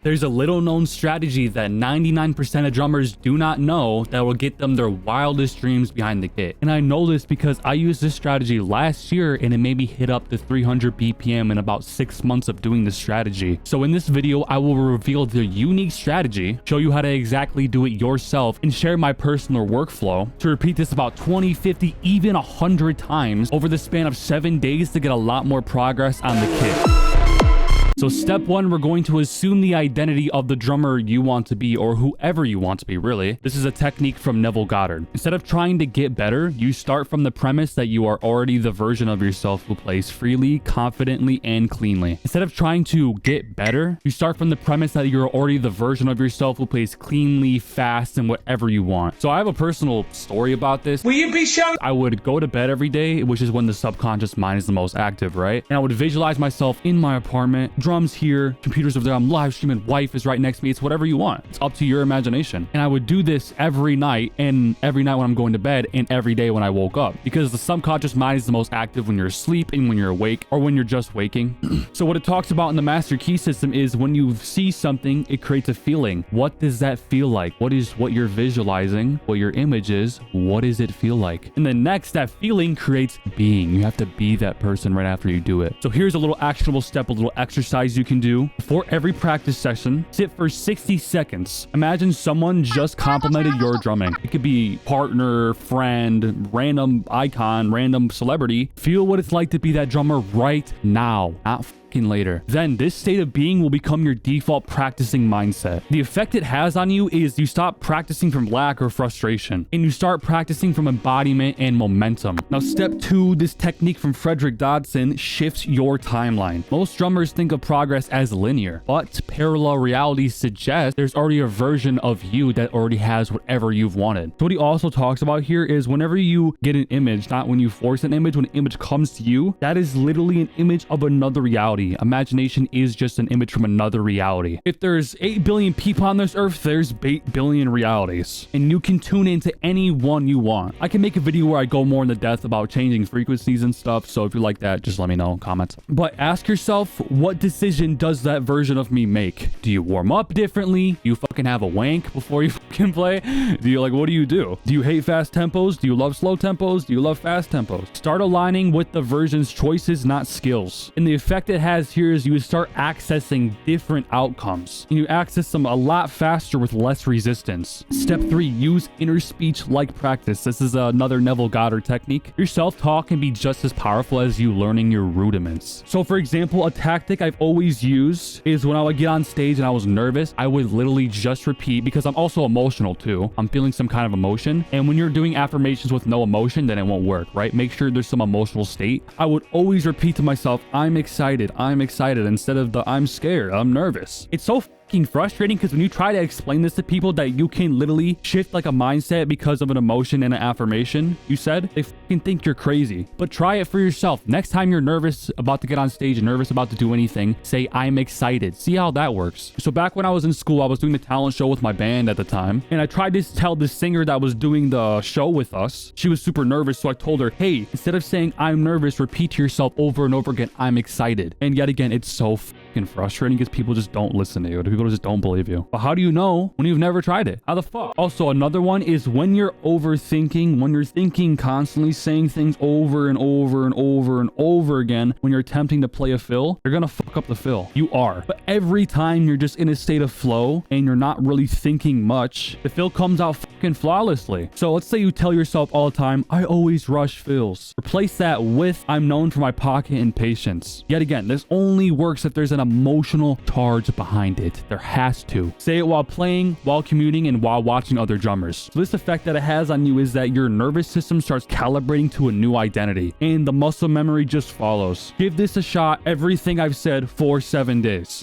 There's a little known strategy that 99% of drummers do not know that will get them their wildest dreams behind the kit. And I know this because I used this strategy last year and it made me hit up to 300 BPM in about 6 months of doing this strategy. So in this video, I will reveal the unique strategy, show you how to exactly do it yourself, and share my personal workflow to repeat this about 20, 50, even 100 times over the span of 7 days to get a lot more progress on the kit. So step one, we're going to assume the identity of the drummer you want to be, or whoever you want to be, really. This is a technique from Neville Goddard. Instead of trying to get better, you start from the premise that you are already the version of yourself who plays freely, confidently, and cleanly. Instead of trying to get better, you start from the premise that you're already the version of yourself who plays cleanly, fast, and whatever you want. So I have a personal story about this. Will you be shown? I would go to bed every day, which is when the subconscious mind is the most active, right? And I would visualize myself in my apartment, drums here, computers over there, I'm live streaming, wife is right next to me. It's whatever you want. It's up to your imagination. And I would do this every night, and every night when I'm going to bed, and every day when I woke up, because the subconscious mind is the most active when you're asleep and when you're awake, or when you're just waking. So what it talks about in the master key system is when you see something, it creates a feeling. What does that feel like? What is what you're visualizing? What your image is? What does it feel like? And then next, that feeling creates being. You have to be that person right after you do it. So here's a little actionable step, a little exercise you can do. Before every practice session, sit for 60 seconds. Imagine someone just complimented your drumming. It could be partner, friend, random icon, random celebrity. Feel what it's like to be that drummer right now, not later. Then this state of being will become your default practicing mindset. The effect it has on you is you stop practicing from lack or frustration, and you start practicing from embodiment and momentum. Now, step two, this technique from Frederick Dodson shifts your timeline. Most drummers think of progress as linear, but parallel reality suggests there's already a version of you that already has whatever you've wanted. So what he also talks about here is whenever you get an image, not when you force an image, when an image comes to you, that is literally an image of another reality. Imagination is just an image from another reality. If there's 8 billion people on this earth, there's 8 billion realities, and you can tune into any one you want. I can make a video where I go more into depth about changing frequencies and stuff, so if you like that, just let me know in comments. But ask yourself, what decision does that version of me make? Do you warm up differently? Do you fucking have a wank before you fucking play? Do you what do you do? Do you hate fast tempos? Do you love slow tempos? Do you love fast tempos? Start aligning with the version's choices, not skills. And the effect it has here is you would start accessing different outcomes, and you access them a lot faster with less resistance. Step three, use inner speech like practice. This is another Neville Goddard technique. Your self-talk can be just as powerful as you learning your rudiments. So for example, a tactic I've always used is when I would get on stage and I was nervous, I would literally just repeat, because I'm also emotional too. I'm feeling some kind of emotion, and when you're doing affirmations with no emotion, then it won't work, right? Make sure there's some emotional state. I would always repeat to myself, I'm excited, instead of the I'm scared, I'm nervous. It's so frustrating because when you try to explain this to people that you can literally shift like a mindset because of an emotion and an affirmation you said, they fucking think you're crazy. But try it for yourself. Next time you're nervous about to get on stage, nervous about to do anything, say I'm excited. See how that works. So back when I was in school, I was doing the talent show with my band at the time, and I tried to tell the singer that was doing the show with us, she was super nervous, so I told her, hey, instead of saying I'm nervous, repeat to yourself over and over again, I'm excited. And yet again, it's so fucking frustrating because people just don't listen to you. People just don't believe you. But how do you know when you've never tried it? How the fuck? Also, another one is when you're overthinking, when you're thinking constantly, saying things over and over and over and over again, when you're attempting to play a fill, you're gonna fuck up the fill. You are. But every time you're just in a state of flow and you're not really thinking much, the fill comes out fucking flawlessly. So let's say you tell yourself all the time, I always rush fills. Replace that with, I'm known for my pocket and patience. Yet again, this only works if there's an emotional charge behind it. There has to. Say it while playing, while commuting, and while watching other drummers. So this effect that it has on you is that your nervous system starts calibrating to a new identity, and the muscle memory just follows. Give this a shot, everything I've said, for 7 days.